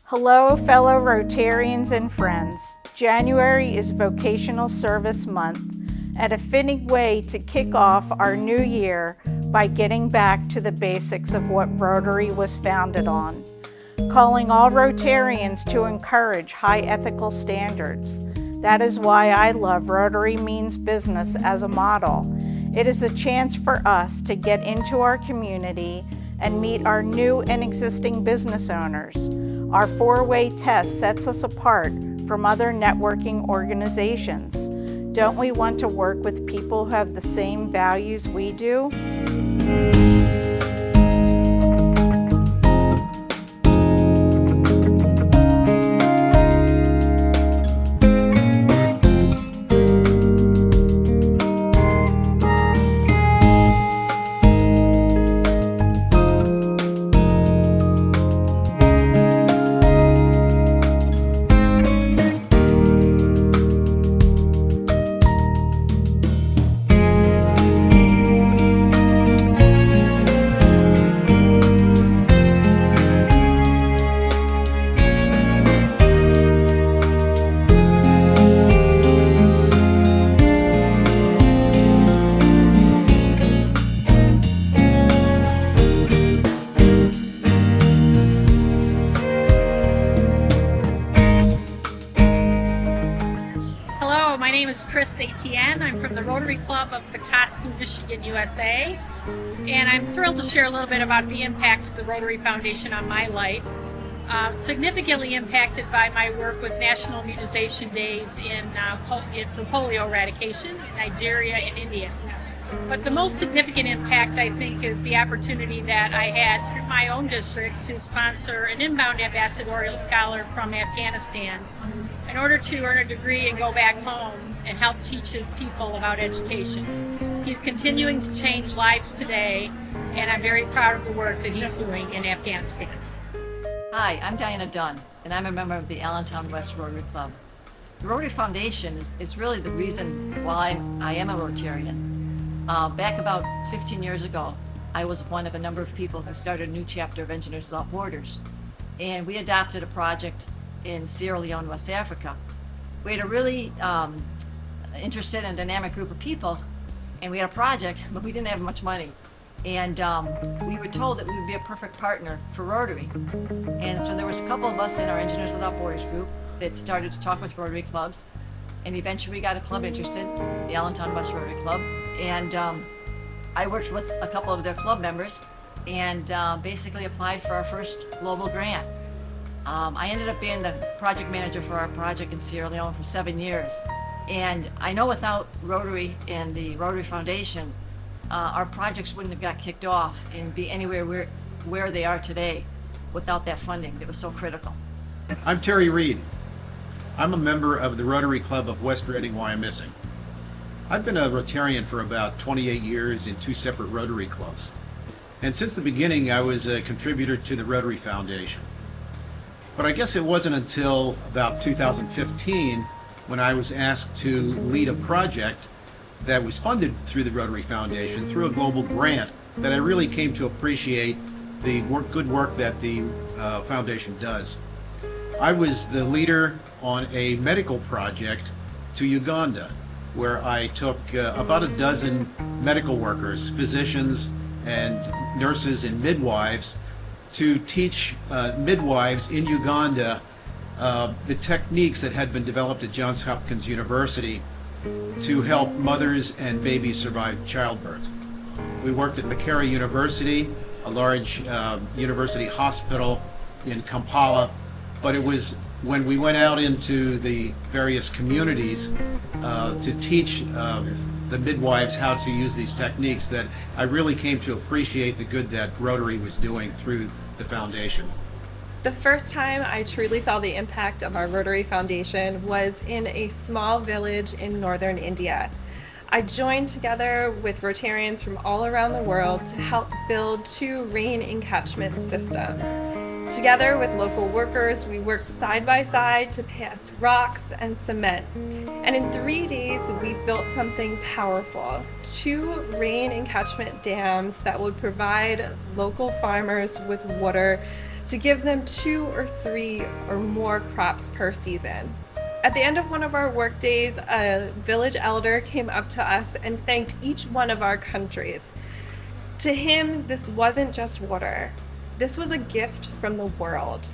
Hello, fellow Rotarians and friends. January is Vocational Service Month, and a fitting way to kick off our new year by getting back to the basics of what Rotary was founded on. Calling all Rotarians to encourage high ethical standards. That is why I love Rotary Means Business as a model. It is a chance for us to get into our community and meet our new and existing business owners. Our four-way test sets us apart from other networking organizations. Don't we want to work with people who have the same values we do? My name is Chris Etienne. I'm from the Rotary Club of Petoskey, Michigan, USA, and I'm thrilled to share a little bit about the impact of the Rotary Foundation on my life. Significantly impacted by my work with National Immunization Days for polio eradication in Nigeria and India. But the most significant impact, I think, is the opportunity that I had through my own district to sponsor an inbound ambassadorial scholar from Afghanistan in order to earn a degree and go back home and help teach his people about education. He's continuing to change lives today, and I'm very proud of the work that he's doing in Afghanistan. Hi, I'm Diana Dunn, and I'm a member of the Allentown West Rotary Club. The Rotary Foundation is really the reason why I am a Rotarian. Back about 15 years ago, I was one of a number of people who started a new chapter of Engineers Without Borders, and we adopted a project in Sierra Leone, West Africa. We had a really interested and dynamic group of people, and we had a project, but we didn't have much money. And we were told that we would be a perfect partner for Rotary. And so there was a couple of us in our Engineers Without Borders group that started to talk with Rotary clubs, and eventually we got a club interested, the Allentown West Rotary Club. And I worked with a couple of their club members and basically applied for our first global grant. I ended up being the project manager for our project in Sierra Leone for 7 years. And I know without Rotary and the Rotary Foundation, our projects wouldn't have got kicked off and be anywhere where they are today without that funding that was so critical. I'm Terry Reed. I'm a member of the Rotary Club of West Reading, Wyomissing. I've been a Rotarian for about 28 years in 2 separate Rotary clubs. And since the beginning, I was a contributor to the Rotary Foundation. But I guess it wasn't until about 2015 when I was asked to lead a project that was funded through the Rotary Foundation through a global grant that I really came to appreciate the good work that the foundation does. I was the leader on a medical project to Uganda, where I took about a dozen medical workers, physicians and nurses and midwives to teach midwives in Uganda the techniques that had been developed at Johns Hopkins University to help mothers and babies survive childbirth. We worked at Makerere University, a large university hospital in Kampala, but it was when we went out into the various communities to teach the midwives how to use these techniques that I really came to appreciate the good that Rotary was doing through the foundation. The first time I truly saw the impact of our Rotary Foundation was in a small village in northern India. I joined together with Rotarians from all around the world to help build 2 rain encatchment systems. Together with local workers, we worked side by side to pass rocks and cement. And in 3 days, we built something powerful. 2 rain encatchment dams that would provide local farmers with water to give them 2 or 3 or more crops per season. At the end of one of our work days, a village elder came up to us and thanked each one of our countries. To him, this wasn't just water. This was a gift from the world.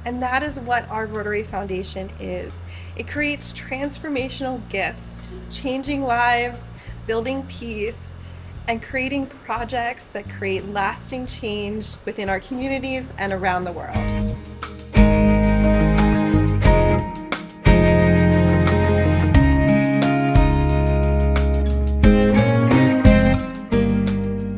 And that is what our Rotary Foundation is. It creates transformational gifts, changing lives, building peace, and creating projects that create lasting change within our communities and around the world.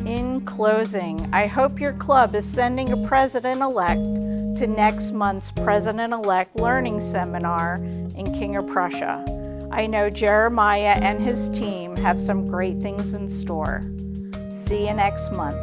In closing, I hope your club is sending a president-elect to next month's President-elect Learning Seminar in King of Prussia. I know Jeremiah and his team have some great things in store. See you next month.